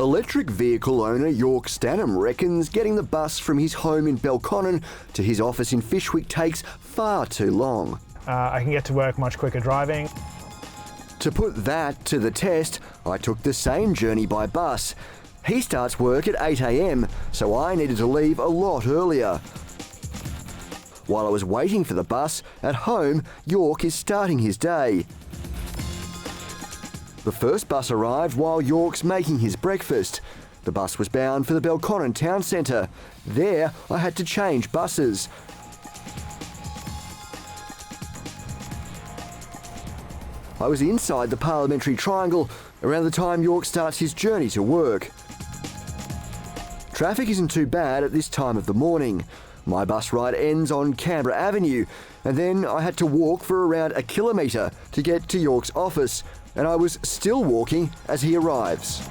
Electric vehicle owner York Stanham reckons getting the bus from his home in Belconnen to his office in Fyshwick takes far too long. I can get to work much quicker driving. To put that to the test, I took the same journey by bus. He starts work at 8 a.m, so I needed to leave a lot earlier. While I was waiting for the bus, at home, York is starting his day. The first bus arrived while York's making his breakfast. The bus was bound for the Belconnen town centre. There, I had to change buses. I was inside the Parliamentary Triangle around the time York starts his journey to work. Traffic isn't too bad at this time of the morning. My bus ride ends on Canberra Avenue, and then I had to walk for around a kilometre to get to York's office, and I was still walking as he arrives.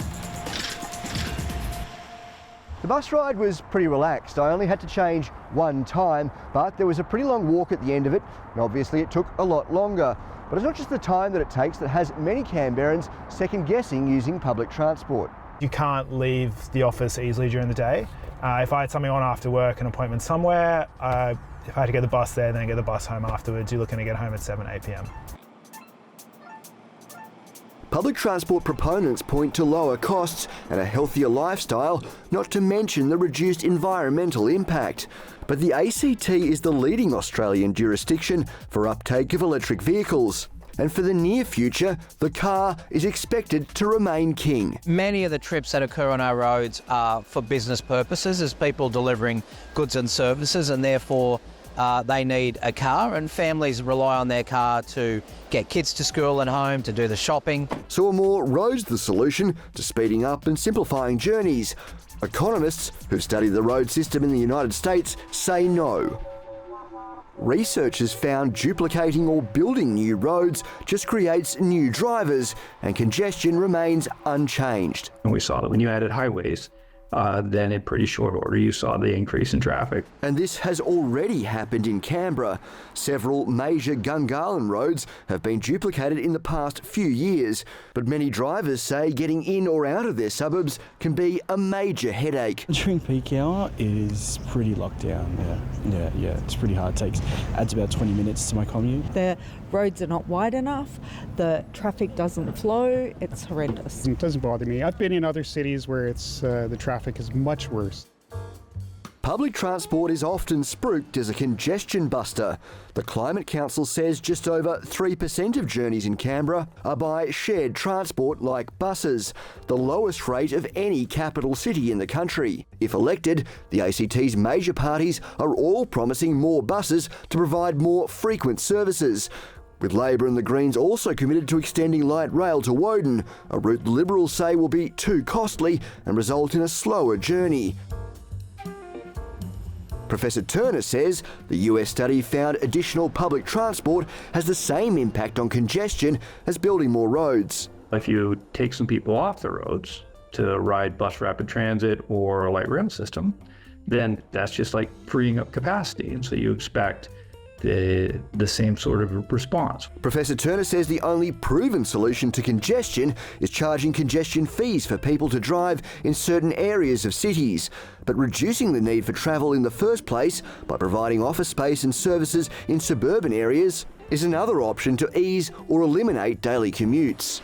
The bus ride was pretty relaxed. I only had to change one time, but there was a pretty long walk at the end of it, and obviously it took a lot longer. But it's not just the time that it takes that has many Canberrans second-guessing using public transport. You can't leave the office easily during the day. If I had something on after work, an appointment somewhere, if I had to get the bus there, then get the bus home afterwards, you're looking to get home at 7, 8 p.m. Public transport proponents point to lower costs and a healthier lifestyle, not to mention the reduced environmental impact. But the ACT is the leading Australian jurisdiction for uptake of electric vehicles. And for the near future, the car is expected to remain king. Many of the trips that occur on our roads are for business purposes, as people delivering goods and services, and therefore they need a car, and families rely on their car to get kids to school and home, to do the shopping. So are more roads the solution to speeding up and simplifying journeys? Economists who've studied the road system in the United States say no. Researchers found duplicating or building new roads just creates new drivers, and congestion remains unchanged. And we saw that when you added highways, then in pretty short order you saw the increase in traffic. And this has already happened in Canberra. Several major Gungahlin roads have been duplicated in the past few years, but many drivers say getting in or out of their suburbs can be a major headache. During peak hour it is pretty locked down. Yeah, it's pretty hard. Adds about 20 minutes to my commute. The roads are not wide enough, the traffic doesn't flow, it's horrendous. It doesn't bother me. I've been in other cities where it's the traffic is much worse. Public transport is often spruiked as a congestion buster. The Climate Council says just over 3% of journeys in Canberra are by shared transport like buses, the lowest rate of any capital city in the country. If elected, the ACT's major parties are all promising more buses to provide more frequent services, with Labor and the Greens also committed to extending light rail to Woden, a route the Liberals say will be too costly and result in a slower journey. Professor Turner says the US study found additional public transport has the same impact on congestion as building more roads. If you take some people off the roads to ride bus rapid transit or a light rail system, then that's just like freeing up capacity, and so you expect the same sort of response. Professor Turner says the only proven solution to congestion is charging congestion fees for people to drive in certain areas of cities, but reducing the need for travel in the first place by providing office space and services in suburban areas is another option to ease or eliminate daily commutes.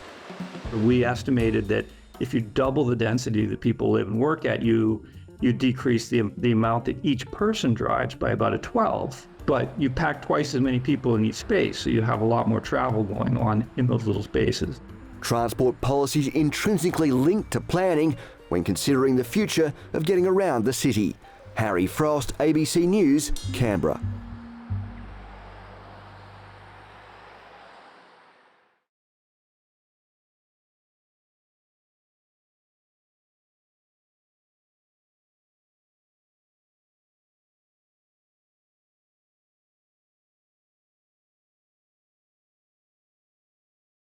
We estimated that if you double the density that people live and work at, you decrease the amount that each person drives by about a 12. But you pack twice as many people in each space, so you have a lot more travel going on in those little spaces. Transport policy is intrinsically linked to planning when considering the future of getting around the city. Harry Frost, ABC News, Canberra.